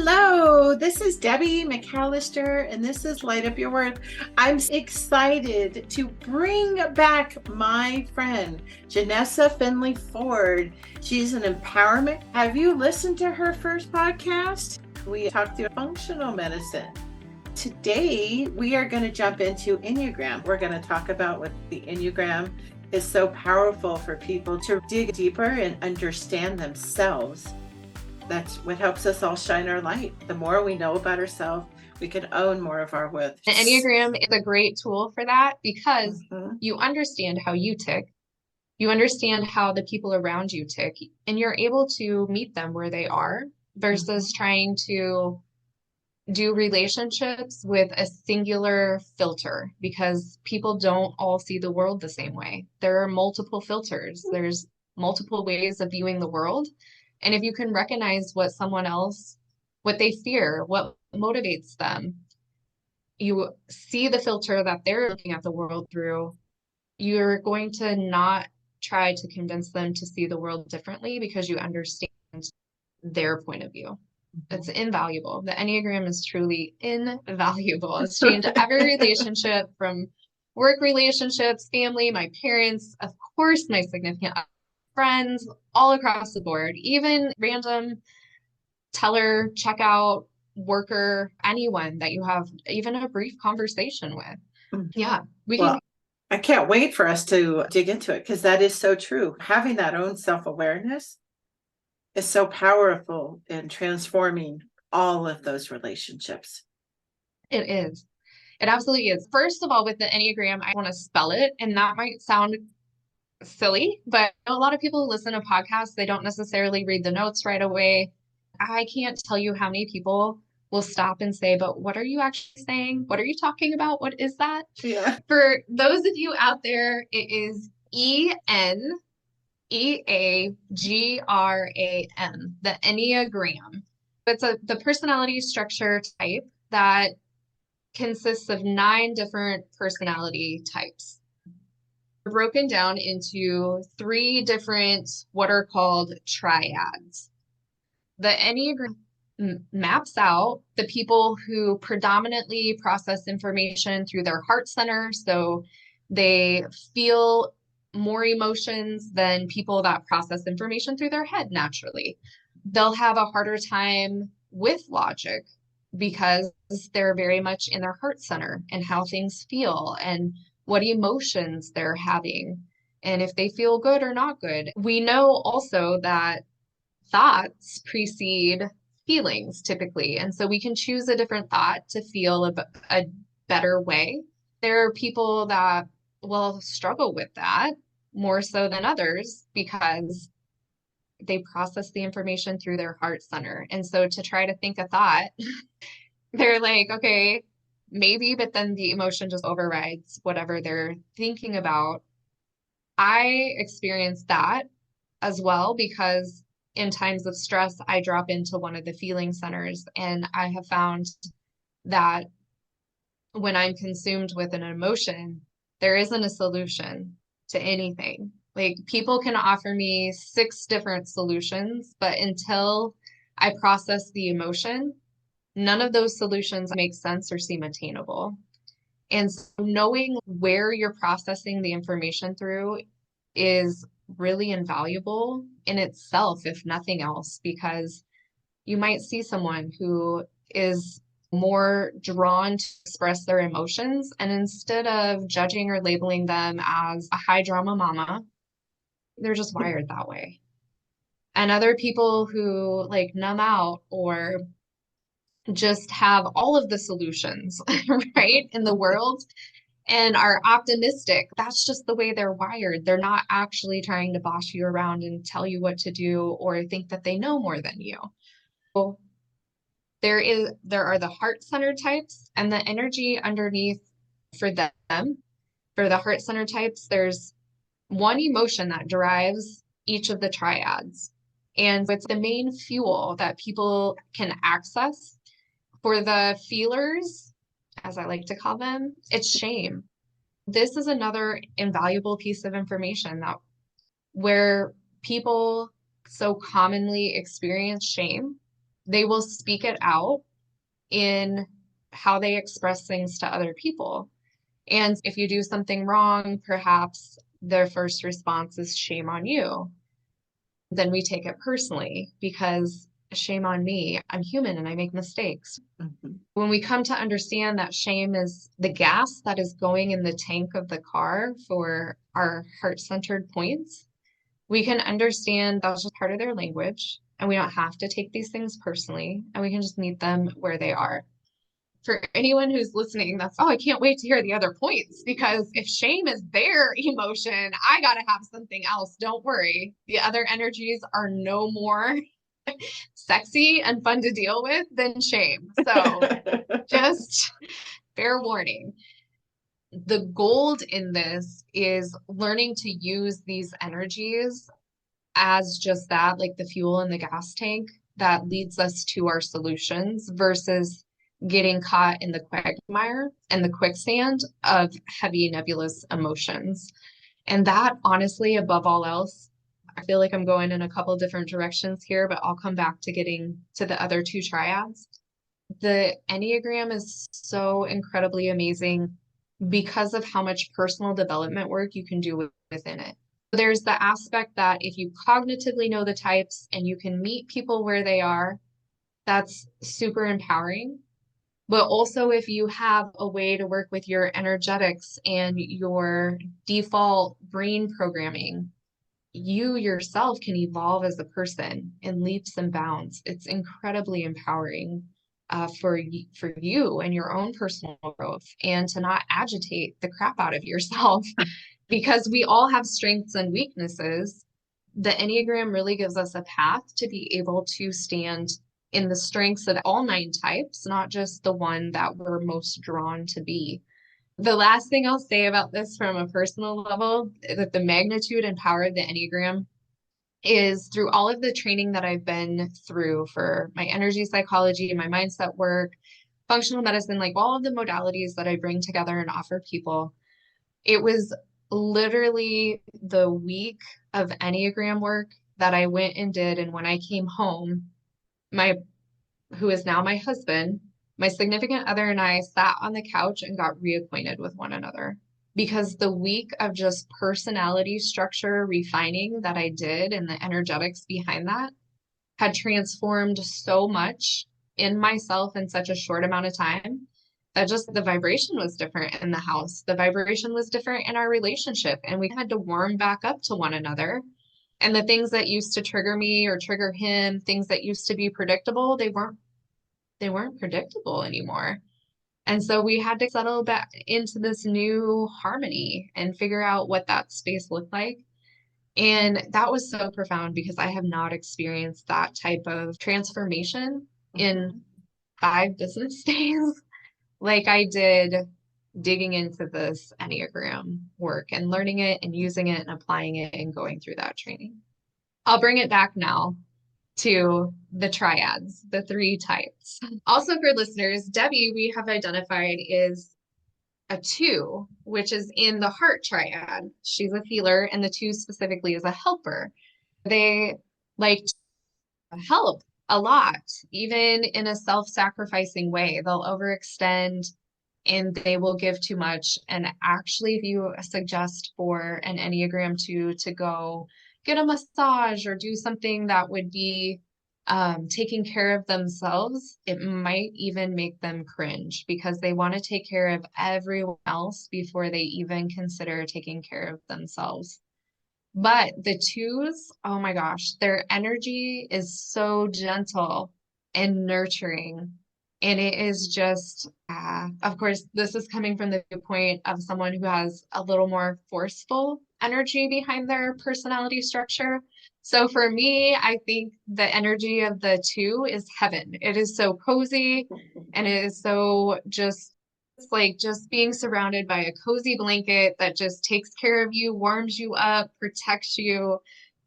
Hello, this is Debbie McAllister, and this is Light Up Your World. I'm excited to bring back my friend, Janessa Finley Ford. She's an empowerment. Have you listened to her first podcast? We talked through functional medicine. Today, we are going to jump into Enneagram. We're going to talk about what the Enneagram is so powerful for people to dig deeper and understand themselves. That's what helps us all shine our light. The more we know about ourselves, we can own more of our worth. The Enneagram is a great tool for that because you understand how you tick. You understand how the people around you tick, and you're able to meet them where they are versus trying to do relationships with a singular filter because people don't all see the world the same way. There are multiple filters. There's multiple ways of viewing the world. And if you can recognize what someone else, what they fear, what motivates them, you see the filter that they're looking at the world through, you're going to not try to convince them to see the world differently because you understand their point of view. It's invaluable. The Enneagram is truly invaluable. It's changed every relationship from work relationships, family, my parents, of course, my significant friends, all across the board, even random teller, checkout, worker, anyone that you have even a brief conversation with. Yeah, well, I can't wait for us to dig into it because that is so true. Having that own self-awareness is so powerful in transforming all of those relationships. It is. It absolutely is. First of all, with the Enneagram, I want to spell it, and that might sound silly, but a lot of people who listen to podcasts, they don't necessarily read the notes right away. I can't tell you how many people will stop and say, but what are you actually saying? What are you talking about? What is that? Yeah. For those of you out there, it is Enneagram, the Enneagram. It's the personality structure type that consists of 9 different personality types, broken down into 3 different what are called triads. The Enneagram maps out the people who predominantly process information through their heart center. So they feel more emotions than people that process information through their head naturally. They'll have a harder time with logic because they're very much in their heart center and how things feel and what emotions they're having and if they feel good or not good. We know also that thoughts precede feelings typically. And so we can choose a different thought to feel a better way. There are people that will struggle with that more so than others because they process the information through their heart center. And so to try to think a thought, they're like, okay, maybe, but then the emotion just overrides whatever they're thinking about. I experienced that as well because in times of stress, I drop into one of the feeling centers, and I have found that when I'm consumed with an emotion, there isn't a solution to anything. Like people can offer me 6 different solutions, but until I process the emotion, none of those solutions make sense or seem attainable. And so knowing where you're processing the information through is really invaluable in itself, if nothing else, because you might see someone who is more drawn to express their emotions. And instead of judging or labeling them as a high drama mama, they're just wired that way. And other people who like numb out or just have all of the solutions, right, in the world and are optimistic. That's just the way they're wired. They're not actually trying to boss you around and tell you what to do or think that they know more than you. So there are the heart-centered types and the energy underneath for them. For the heart-centered types, there's one emotion that drives each of the triads. And it's the main fuel that people can access. For the feelers, as I like to call them, it's shame. This is another invaluable piece of information that where people so commonly experience shame they will speak it out in how they express things to other people. And if you do something wrong, perhaps their first response is shame on you. Then we take it personally because shame on me. I'm human and I make mistakes. Mhm. When we come to understand that shame is the gas that is going in the tank of the car for our heart-centered points, we can understand that's just part of their language and we don't have to take these things personally and we can just meet them where they are. For anyone who's listening, that's, oh, I can't wait to hear the other points because if shame is their emotion, I got to have something else. Don't worry. The other energies are no more sexy and fun to deal with than shame. So just fair warning. The gold in this is learning to use these energies as just that, like the fuel in the gas tank that leads us to our solutions versus getting caught in the quagmire and the quicksand of heavy nebulous emotions. And that honestly, above all else, I feel like I'm going in a couple different directions here, but I'll come back to getting to the other two triads. The Enneagram is so incredibly amazing because of how much personal development work you can do within it. There's the aspect that if you cognitively know the types and you can meet people where they are, that's super empowering. But also, if you have a way to work with your energetics and your default brain programming, you yourself can evolve as a person in leaps and bounds. It's incredibly empowering for you and your own personal growth, and to not agitate the crap out of yourself because we all have strengths and weaknesses. The Enneagram really gives us a path to be able to stand in the strengths of all 9 types, not just the one that we're most drawn to be. The last thing I'll say about this from a personal level, that the magnitude and power of the Enneagram is through all of the training that I've been through for my energy psychology, my mindset work, functional medicine, like all of the modalities that I bring together and offer people. It was literally the week of Enneagram work that I went and did. And when I came home, my who is now my husband, my significant other and I sat on the couch and got reacquainted with one another because the week of just personality structure refining that I did and the energetics behind that had transformed so much in myself in such a short amount of time that just the vibration was different in the house. The vibration was different in our relationship, and we had to warm back up to one another. And the things that used to trigger me or trigger him, things that used to be predictable, they weren't predictable anymore. And so we had to settle back into this new harmony and figure out what that space looked like. And that was so profound because I have not experienced that type of transformation in 5 business days like I did digging into this Enneagram work and learning it and using it and applying it and going through that training. I'll bring it back now to the triads, the 3 types. Also for listeners, Debbie, we have identified is a 2, which is in the heart triad. She's a healer, and the 2 specifically is a helper. They like to help a lot, even in a self-sacrificing way. They'll overextend and they will give too much. And actually, if you suggest for an Enneagram 2 to go get a massage or do something that would be taking care of themselves, it might even make them cringe because they want to take care of everyone else before they even consider taking care of themselves. But the 2s, oh my gosh, their energy is so gentle and nurturing. And it is just, of course, this is coming from the viewpoint of someone who has a little more forceful energy behind their personality structure. So for me, I think the energy of the 2 is heaven. It is so cozy and it is so just, it's like just being surrounded by a cozy blanket that just takes care of you, warms you up, protects you.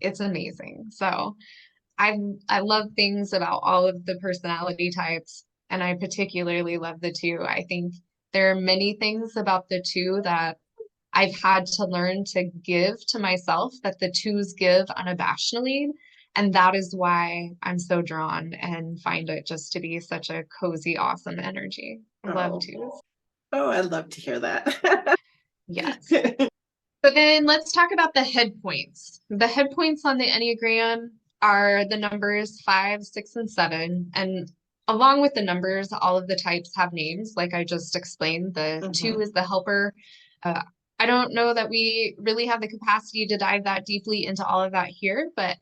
It's amazing. So I love things about all of the personality types, and I particularly love the 2. I think there are many things about the 2 that I've had to learn to give to myself that the 2s give unabashedly. And that is why I'm so drawn and find it just to be such a cozy, awesome energy. Love to. Oh, I'd love to hear that. Yes. So then let's talk about the head points. The head points on the Enneagram are the numbers 5, 6, and 7. And along with the numbers, all of the types have names, like I just explained. The 2 is the helper. I don't know that we really have the capacity to dive that deeply into all of that here, but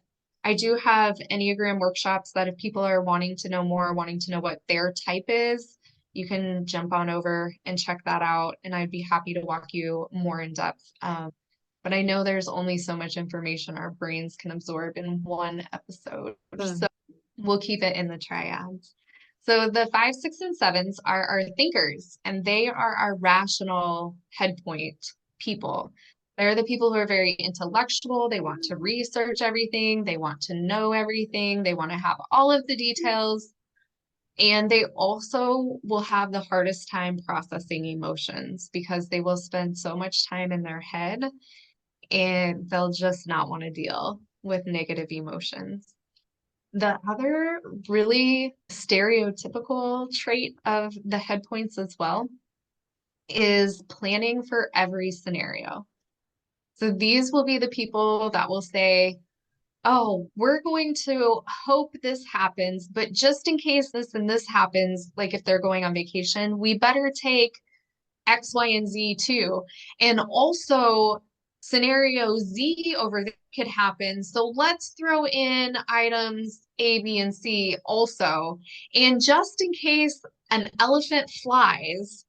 I do have Enneagram workshops that if people are wanting to know more, wanting to know what their type is, you can jump on over and check that out. And I'd be happy to walk you more in depth. But I know there's only so much information our brains can absorb in one episode. So we'll keep it in the triads. So the 5, 6, and 7s are our thinkers, and they are our rational head point people. They're the people who are very intellectual. They want to research everything. They want to know everything. They want to have all of the details. And they also will have the hardest time processing emotions because they will spend so much time in their head and they'll just not want to deal with negative emotions. The other really stereotypical trait of the head points as well is planning for every scenario. So these will be the people that will say, oh, we're going to hope this happens, but just in case this and this happens, like if they're going on vacation, we better take X, Y, and Z too. And also scenario Z over there could happen. So let's throw in items A, B, and C also. And just in case an elephant flies,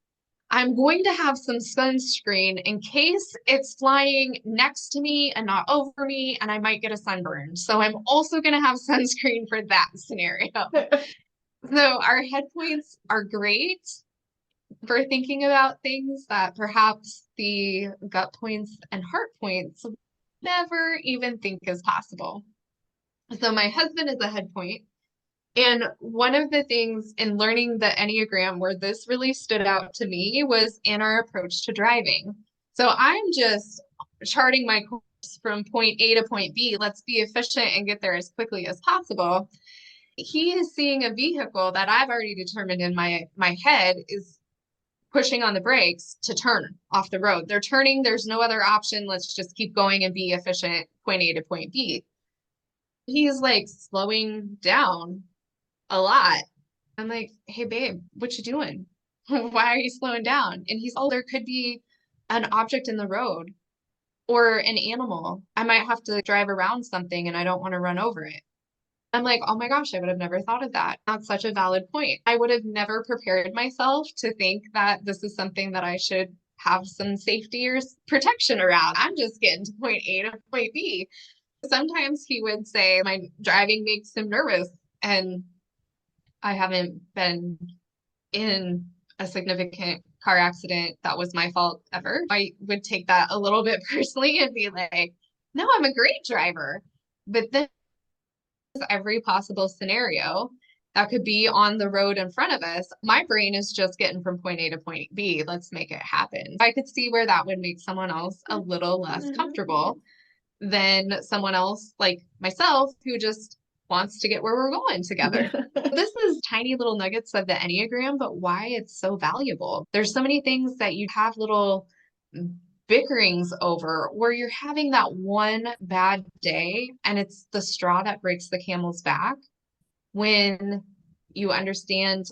I'm going to have some sunscreen in case it's flying next to me and not over me, and I might get a sunburn. So I'm also going to have sunscreen for that scenario. So our head points are great for thinking about things that perhaps the gut points and heart points never even think is possible. So my husband is a head point. And one of the things in learning the Enneagram where this really stood out to me was in our approach to driving. So I'm just charting my course from point A to point B. Let's be efficient and get there as quickly as possible. He is seeing a vehicle that I've already determined in my head is pushing on the brakes to turn off the road. They're turning. There's no other option. Let's just keep going and be efficient, point A to point B. He's like slowing down a lot. I'm like, hey, babe, what you doing? Why are you slowing down? And he's, oh, there could be an object in the road or an animal. I might have to drive around something and I don't want to run over it. I'm like, oh my gosh, I would have never thought of that. That's such a valid point. I would have never prepared myself to think that this is something that I should have some safety or protection around. I'm just getting to point A to point B. Sometimes he would say my driving makes him nervous, and I haven't been in a significant car accident that was my fault ever. I would take that a little bit personally and be like, no, I'm a great driver. But then every possible scenario that could be on the road in front of us, my brain is just getting from point A to point B. Let's make it happen. I could see where that would make someone else a little less comfortable than someone else like myself who just wants to get where we're going together. This is tiny little nuggets of the Enneagram, but why it's so valuable. There's so many things that you have little bickerings over where you're having that one bad day and it's the straw that breaks the camel's back. When you understand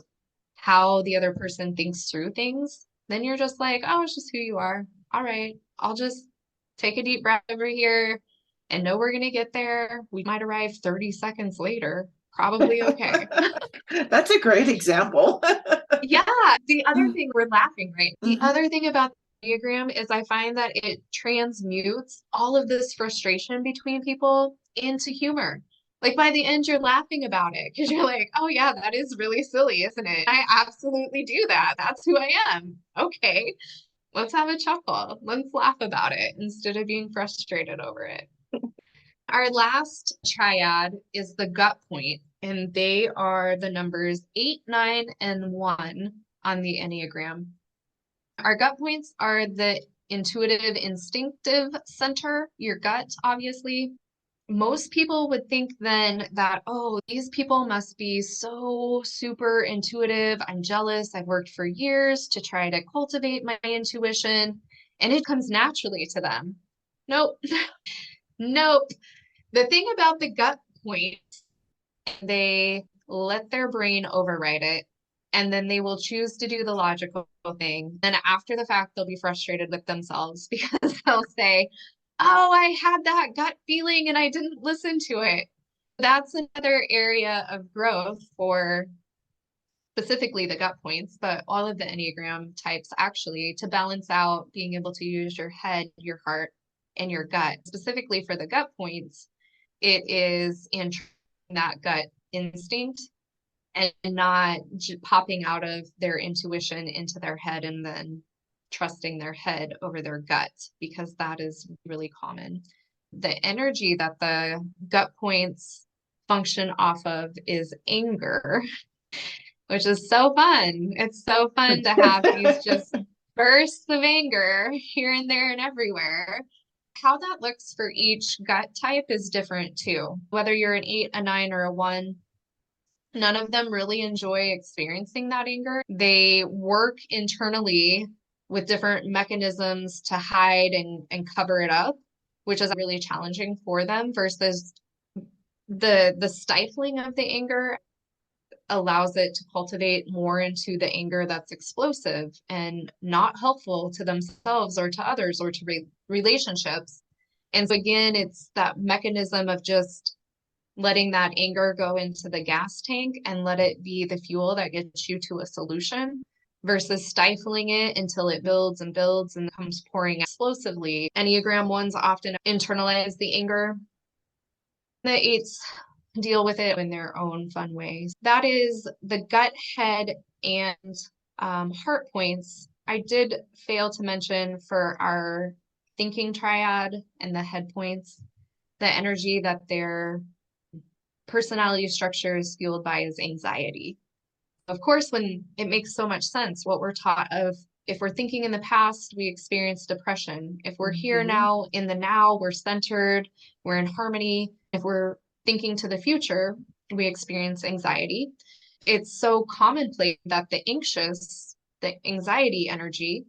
how the other person thinks through things, then you're just like, oh, it's just who you are. All right, I'll just take a deep breath over here and know we're going to get there. We might arrive 30 seconds later. Probably okay. That's a great example. Yeah. The other thing, we're laughing, right? The other thing about the Enneagram is I find that it transmutes all of this frustration between people into humor. Like by the end, you're laughing about it because you're like, oh, yeah, that is really silly, isn't it? I absolutely do that. That's who I am. Okay. Let's have a chuckle. Let's laugh about it instead of being frustrated over it. Our last triad is the gut point, and they are the numbers 8, 9, and 1 on the Enneagram. Our gut points are the intuitive, instinctive center, your gut, obviously. most people would think then that, oh, these people must be so super intuitive. I'm jealous. I've worked for years to try to cultivate my intuition, and it comes naturally to them. Nope. Nope. The thing about the gut point, they let their brain override it, and then they will choose to do the logical thing. And after the fact, they'll be frustrated with themselves because they'll say, oh, I had that gut feeling and I didn't listen to it. That's another area of growth for specifically the gut points, but all of the Enneagram types actually, to balance out being able to use your head, your heart, and your gut. Specifically for the gut points, it is in that gut instinct and not popping out of their intuition into their head and then trusting their head over their gut, because that is really common. The energy that the gut points function off of is anger, which is so fun. It's so fun to have these just bursts of anger here and there and everywhere. How that looks for each gut type is different too. Whether you're an 8, a 9, or a 1, none of them really enjoy experiencing that anger. They work internally with different mechanisms to hide and cover it up, which is really challenging for them, versus the stifling of the anger allows it to cultivate more into the anger that's explosive and not helpful to themselves or to others or to relationships. And so again, it's that mechanism of just letting that anger go into the gas tank and let it be the fuel that gets you to a solution versus stifling it until it builds and builds and comes pouring explosively. Enneagram 1s often internalize the anger. The 8s deal with it in their own fun ways. That is the gut, head, and heart points. I did fail to mention for our thinking triad and the head points, the energy that their personality structure is fueled by is anxiety. Of course, when it makes so much sense, what we're taught of, if we're thinking in the past, we experience depression. If we're here now, in the now, we're centered, we're in harmony. If we're thinking to the future, we experience anxiety. It's so commonplace that the anxiety energy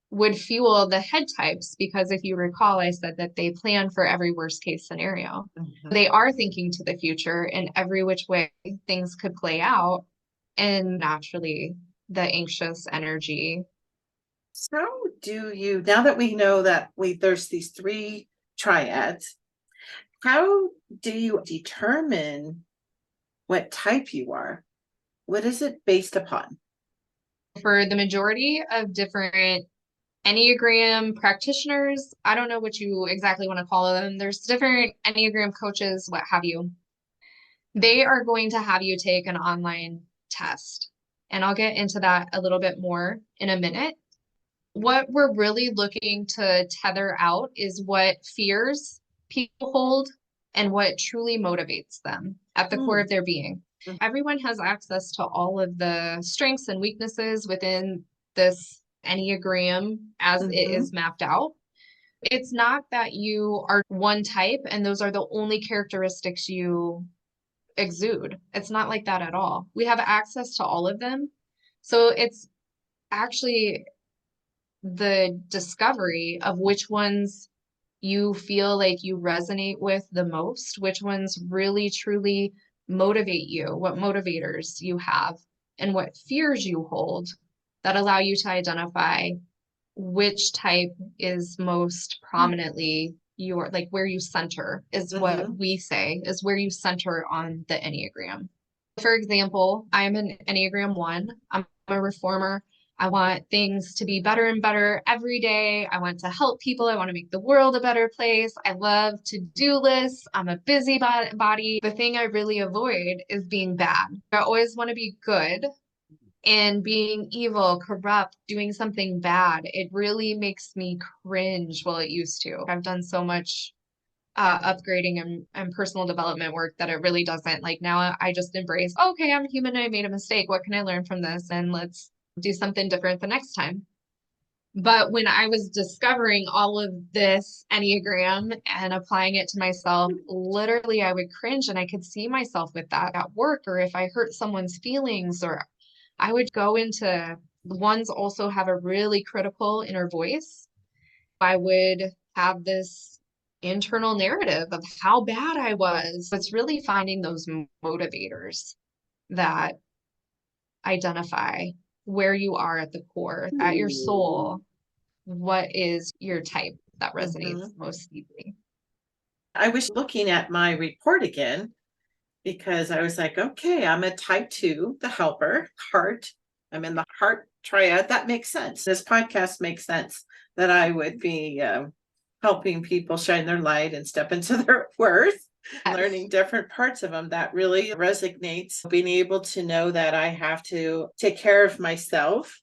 would fuel the head types, because if you recall, I said that they plan for every worst case scenario. They are thinking to the future in every which way things could play out, and naturally the anxious energy. So do you, now that we know that there's these 3 triads, how do you determine what type you are? What is it based upon? For the majority of different Enneagram practitioners, I don't know what you exactly want to call them. There's different Enneagram coaches, what have you. They are going to have you take an online test. And I'll get into that a little bit more in a minute. What we're really looking to tether out is what fears people hold and what truly motivates them at the core of their being. Everyone has access to all of the strengths and weaknesses within this Enneagram as it is mapped out. It's not that you are one type and those are the only characteristics you exude. It's not like that at all. We have access to all of them. So it's actually the discovery of which ones you feel like you resonate with the most, which ones really truly motivate you, what motivators you have, and what fears you hold that allow you to identify which type is most prominently your, like where you center is what we say is where you center on the Enneagram. For example, I'm an Enneagram 1. I'm a reformer. I want things to be better and better every day. I want to help people. I want to make the world a better place. I love to-do lists. I'm a busybody. The thing I really avoid is being bad. I always want to be good, and being evil, corrupt, doing something bad, it really makes me cringe. Well, it used to. I've done so much upgrading and personal development work that it really doesn't. Like now I just embrace, okay, I'm human. I made a mistake. What can I learn from this? And let's do something different the next time. But when I was discovering all of this Enneagram and applying it to myself, literally I would cringe and I could see myself with that at work, or if I hurt someone's feelings, or I would go into ones also have a really critical inner voice. I would have this internal narrative of how bad I was. It's really finding those motivators that identify where you are at the core, at your soul. What is your type that resonates most deeply? I was looking at my report again because I was like, okay, I'm a type 2, the helper, heart. I'm in the heart triad. That makes sense. This podcast makes sense that I would be helping people shine their light and step into their worth. Yes. Learning different parts of them, that really resonates. Being able to know that I have to take care of myself,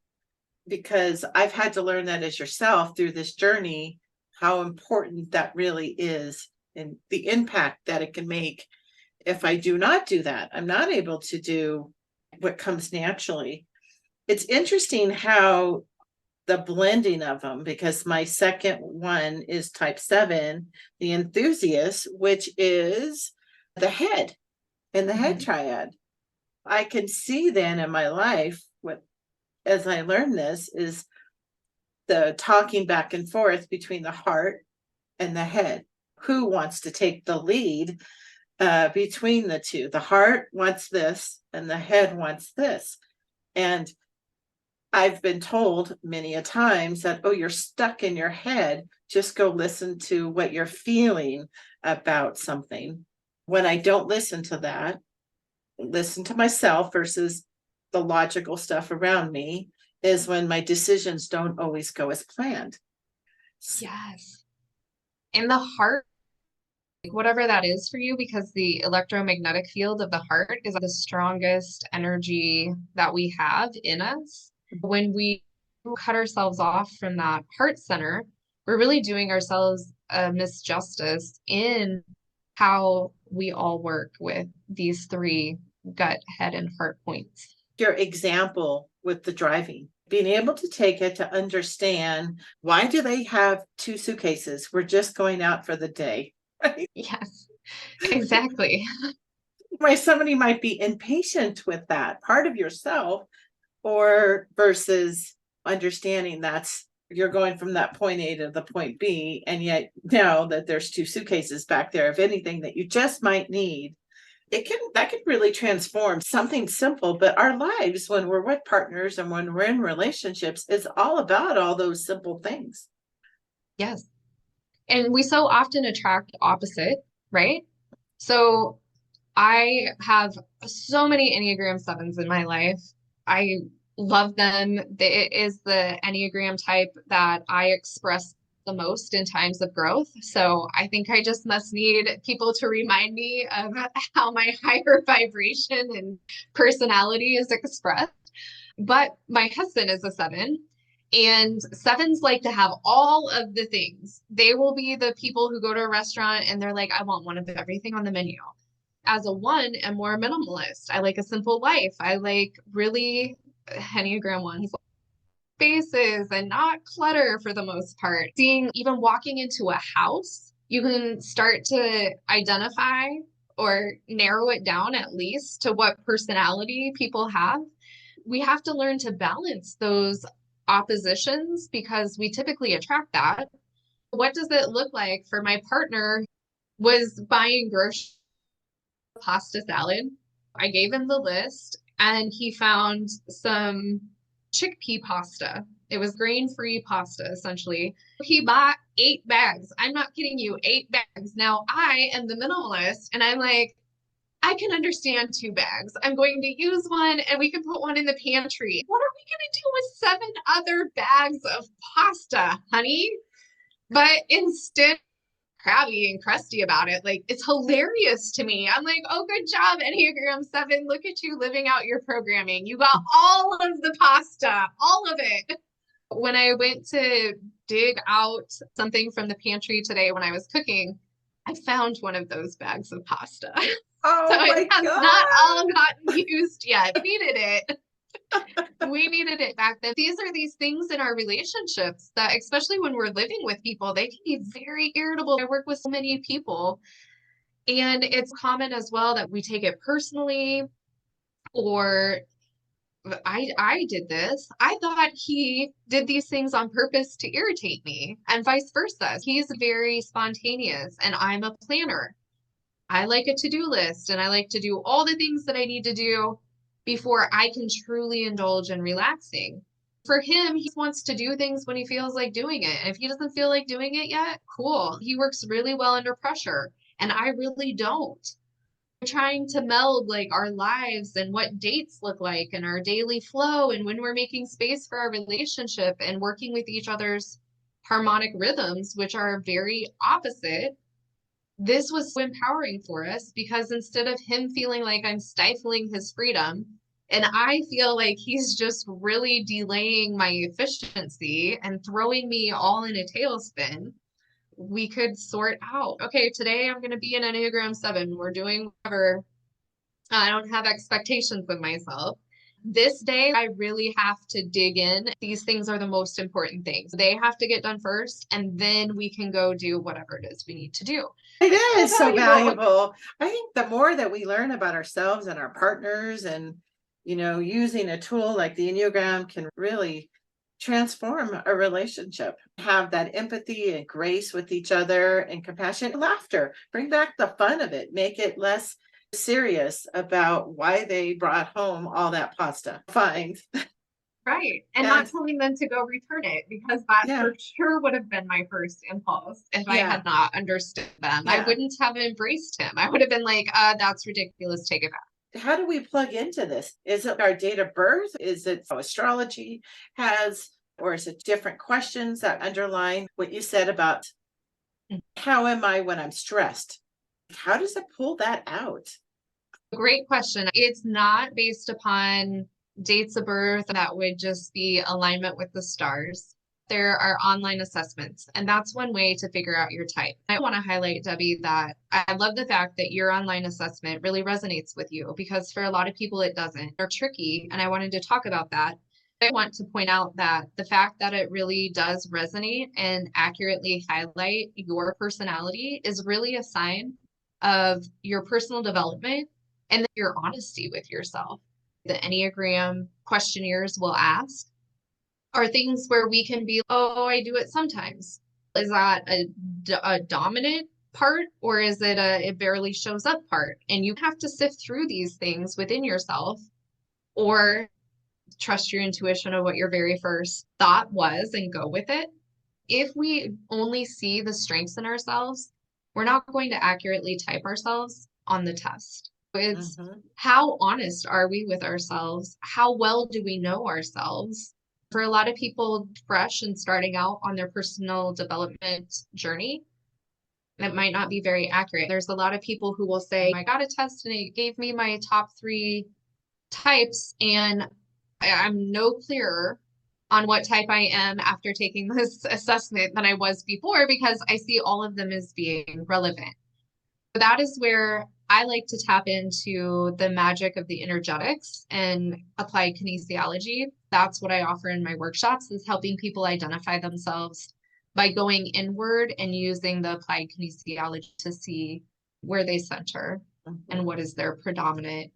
because I've had to learn that as yourself through this journey, how important that really is and the impact that it can make. If I do not do that, I'm not able to do what comes naturally. It's interesting how the blending of them, because my second one is type 7, the enthusiast, which is the head in the head triad. I can see then in my life, what as I learn this, is the talking back and forth between the heart and the head. Who wants to take the lead between the two? The heart wants this and the head wants this. And I've been told many a times that, oh, you're stuck in your head. Just go listen to what you're feeling about something. When I don't listen to that, listen to myself versus the logical stuff around me, is when my decisions don't always go as planned. Yes. And the heart, whatever that is for you, because the electromagnetic field of the heart is the strongest energy that we have in us. When we cut ourselves off from that heart center, we're really doing ourselves a misjustice in how we all work with these three gut, head, and heart points. Your example with the driving, being able to take it to understand, why do they have 2 suitcases? We're just going out for the day. Right? Yes, exactly. Why somebody might be impatient with that part of yourself, or versus understanding that's you're going from that point A to the point B, and yet know that there's 2 suitcases back there of anything that you just might need. That can really transform something simple. But our lives, when we're with partners and when we're in relationships, is all about all those simple things. Yes. And we so often attract opposite, right? So I have so many Enneagram 7s in my life. I love them. It is the Enneagram type that I express the most in times of growth. So I think I just must need people to remind me of how my higher vibration and personality is expressed. But my husband is a 7. And 7s like to have all of the things. They will be the people who go to a restaurant and they're like, I want one of everything on the menu. As a 1, I'm more minimalist. I like a simple life. I like really Enneagram 1s spaces and not clutter for the most part. Seeing even walking into a house, you can start to identify or narrow it down at least to what personality people have. We have to learn to balance those oppositions because we typically attract that. What does it look like for my partner was buying groceries, pasta salad? I gave him the list and he found some chickpea pasta. It was grain-free pasta, essentially. He bought 8 bags. I'm not kidding you, 8 bags. Now I am the minimalist and I'm like, I can understand 2 bags. I'm going to use one and we can put one in the pantry. What are we going to do with 7 other bags of pasta, honey? But instead, crabby and crusty about it. Like, it's hilarious to me. I'm like, oh, good job, Enneagram 7. Look at you living out your programming. You got all of the pasta, all of it. When I went to dig out something from the pantry today when I was cooking, I found one of those bags of pasta. Oh So my it has God. not all gotten used yet. Needed it. We needed it back then. These things in our relationships that, especially when we're living with people, they can be very irritable. I work with so many people, and it's common as well that we take it personally, or I did this. I thought he did these things on purpose to irritate me, and vice versa. He's very spontaneous, and I'm a planner. I like a to-do list, and I like to do all the things that I need to do before I can truly indulge in relaxing. For him, he wants to do things when he feels like doing it. And if he doesn't feel like doing it yet, cool. He works really well under pressure, and I really don't. We're trying to meld like our lives and what dates look like and our daily flow and when we're making space for our relationship and working with each other's harmonic rhythms, which are very opposite. This was so empowering for us because instead of him feeling like I'm stifling his freedom, and I feel like he's just really delaying my efficiency and throwing me all in a tailspin, we could sort out, okay, today I'm going to be an Enneagram 7. We're doing whatever. I don't have expectations with myself. This day, I really have to dig in. These things are the most important things. They have to get done first, and then we can go do whatever it is we need to do. It is so valuable. I think the more that we learn about ourselves and our partners and, using a tool like the Enneagram can really transform a relationship. Have that empathy and grace with each other and compassion, laughter. Bring back the fun of it. Make it less serious about why they brought home all that pasta. Fine. Right. And not telling them to go return it, because that for sure would have been my first impulse if I had not understood them. I wouldn't have embraced him. I would have been like, that's ridiculous. Take it back. How do we plug into this? Is it our date of birth? Is it astrology has, or is it different questions that underline what you said about how am I when I'm stressed? How does it pull that out? Great question. It's not based upon dates of birth. That would just be alignment with the stars. There are online assessments, and that's one way to figure out your type. I want to highlight, Debbie, that I love the fact that your online assessment really resonates with you, because for a lot of people it doesn't. They're tricky, and I wanted to talk about that. I want to point out that the fact that it really does resonate and accurately highlight your personality is really a sign of your personal development and your honesty with yourself. The Enneagram questionnaires will ask are things where we can be, oh, I do it sometimes. Is that a dominant part, or is it it barely shows up part? And you have to sift through these things within yourself, or trust your intuition of what your very first thought was and go with it. If we only see the strengths in ourselves, we're not going to accurately type ourselves on the test. It's how honest are we with ourselves? How well do we know ourselves? For a lot of people fresh and starting out on their personal development journey, that might not be very accurate. There's a lot of people who will say, I got a test and it gave me my top 3 types, and I'm no clearer on what type I am after taking this assessment than I was before, because I see all of them as being relevant. So that is where I like to tap into the magic of the energetics and applied kinesiology. That's what I offer in my workshops, is helping people identify themselves by going inward and using the applied kinesiology to see where they center and what is their predominant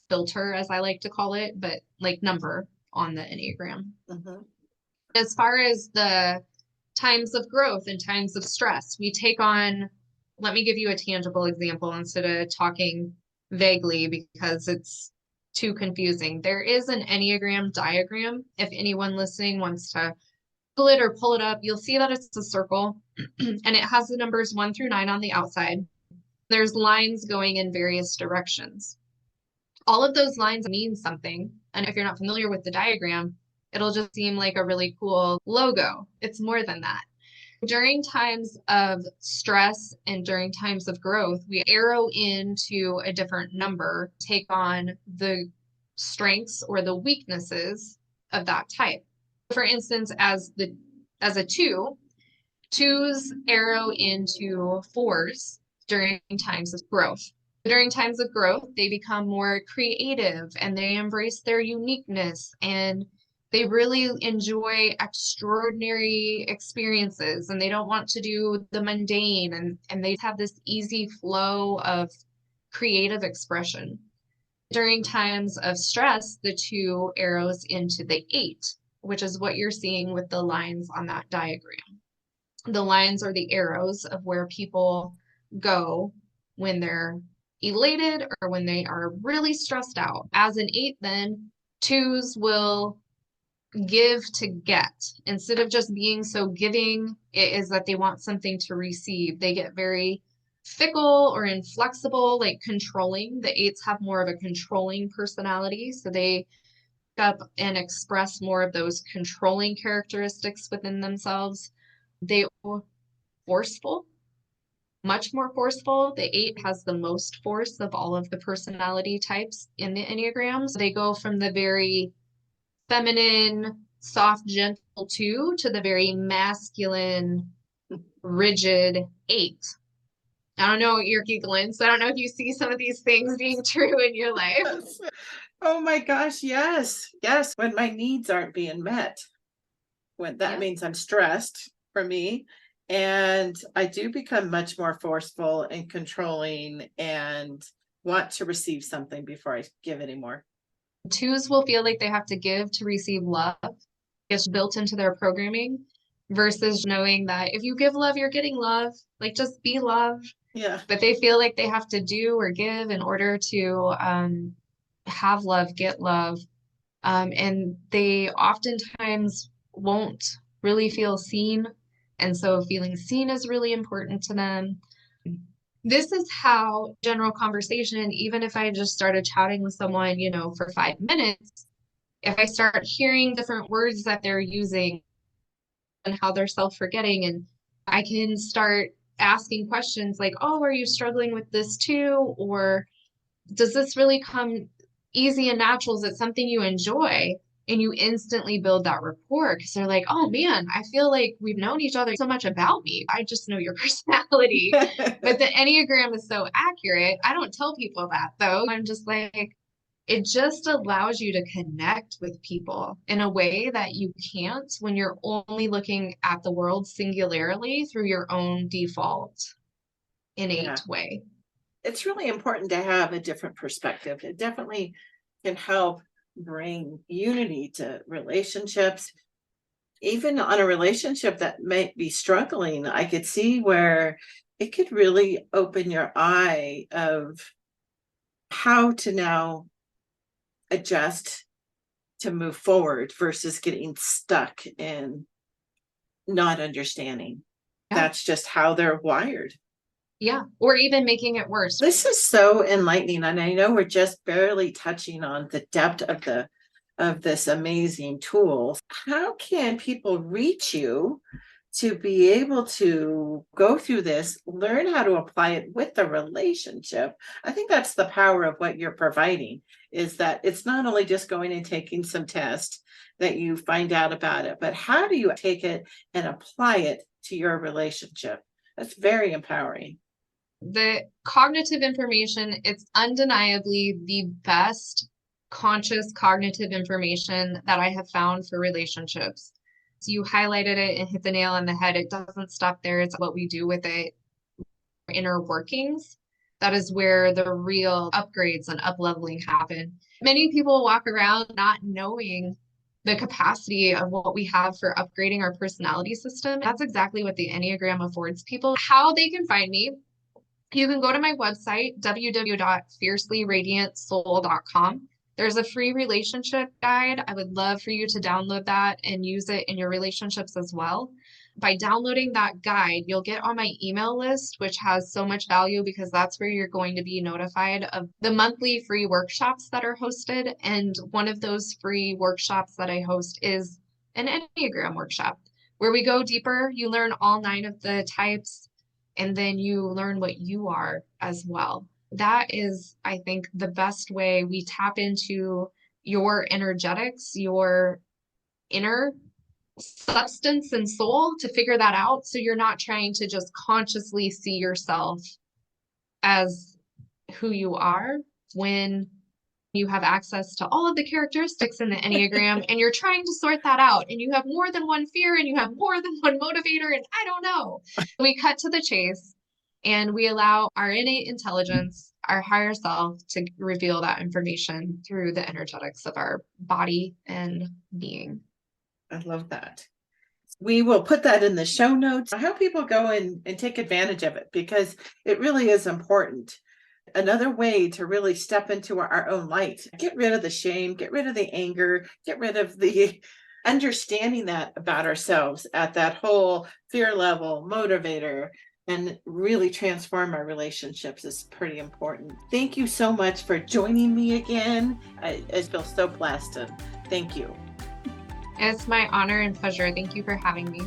filter, as I like to call it, but like number on the Enneagram. As far as the times of growth and times of stress, we take on, let me give you a tangible example instead of talking vaguely because it's too confusing. There is an Enneagram diagram. If anyone listening wants to pull it or pull it up, you'll see that it's a circle and it has the numbers 1 through 9 on the outside. There's lines going in various directions. All of those lines mean something. And if you're not familiar with the diagram, it'll just seem like a really cool logo. It's more than that. During times of stress and during times of growth, we arrow into a different number, take on the strengths or the weaknesses of that type. For instance, as a 2, 2s arrow into 4s during times of growth. During times of growth, they become more creative and they embrace their uniqueness and they really enjoy extraordinary experiences and they don't want to do the mundane and they have this easy flow of creative expression. During times of stress, the two arrows into the eight, which is what you're seeing with the lines on that diagram. The lines are the arrows of where people go when they're elated or when they are really stressed out. As an eight, then twos will give to get. Instead of just being so giving, it is that they want something to receive. They get very fickle or inflexible, like controlling. The eights have more of a controlling personality, so they up and express more of those controlling characteristics within themselves. They are forceful, much more forceful. The eight has the most force of all of the personality types in the Enneagram. So they go from the very feminine, soft, gentle two to the very masculine, rigid eight. I don't know, you're giggling, so I don't know if you see some of these things being true in your life. Oh my gosh, yes. Yes, when my needs aren't being met. When that means I'm stressed for me. And I do become much more forceful and controlling and want to receive something before I give anymore. Twos will feel like they have to give to receive love. It's built into their programming versus knowing that if you give love, you're getting love. Like just be love. Yeah. But they feel like they have to do or give in order to have love, get love. And they oftentimes won't really feel seen. And so feeling seen is really important to them. This is how general conversation, even if I just started chatting with someone, for 5 minutes, if I start hearing different words that they're using and how they're self-forgetting, and I can start asking questions like, oh, are you struggling with this too? Or does this really come easy and natural? Is it something you enjoy? And you instantly build that rapport because they're like, oh man, I feel like we've known each other so much about me. I just know your personality. But the Enneagram is so accurate. I don't tell people that though. I'm just like, it just allows you to connect with people in a way that you can't when you're only looking at the world singularly through your own default innate way. It's really important to have a different perspective. It definitely can help bring unity to relationships. Even on a relationship that may be struggling, I could see where it could really open your eye of how to now adjust to move forward versus getting stuck in not understanding. Yeah. That's just how they're wired. Yeah, or even making it worse. This is so enlightening, and I know we're just barely touching on the depth of this amazing tool. How can people reach you to be able to go through this, learn how to apply it with the relationship? I think that's the power of what you're providing, is that it's not only just going and taking some tests that you find out about it, but how do you take it and apply it to your relationship? That's very empowering. The cognitive information, it's undeniably the best conscious cognitive information that I have found for relationships. So you highlighted it and hit the nail on the head. It doesn't stop there. It's what we do with it, inner workings. That is where the real upgrades and up-leveling happen. Many people walk around not knowing the capacity of what we have for upgrading our personality system. That's exactly what the Enneagram affords people. How they can find me: you can go to my website, www.fiercelyradiantsoul.com. There's a free relationship guide. I would love for you to download that and use it in your relationships as well. By downloading that guide, you'll get on my email list, which has so much value because that's where you're going to be notified of the monthly free workshops that are hosted. And one of those free workshops that I host is an Enneagram workshop where we go deeper. You learn all 9 of the types, and then you learn what you are as well. That is, I think, the best way we tap into your energetics, your inner substance and soul to figure that out. So you're not trying to just consciously see yourself as who you are when you have access to all of the characteristics in the Enneagram and you're trying to sort that out and you have more than one fear and you have more than one motivator and I don't know. We cut to the chase and we allow our innate intelligence, our higher self, to reveal that information through the energetics of our body and being. I love that. We will put that in the show notes. I hope people go and take advantage of it because it really is important. Another way to really step into our own light, get rid of the shame, get rid of the anger, get rid of the understanding that about ourselves at that whole fear level, motivator, and really transform our relationships is pretty important. Thank you so much for joining me again. I feel so blessed and thank you. It's my honor and pleasure. Thank you for having me.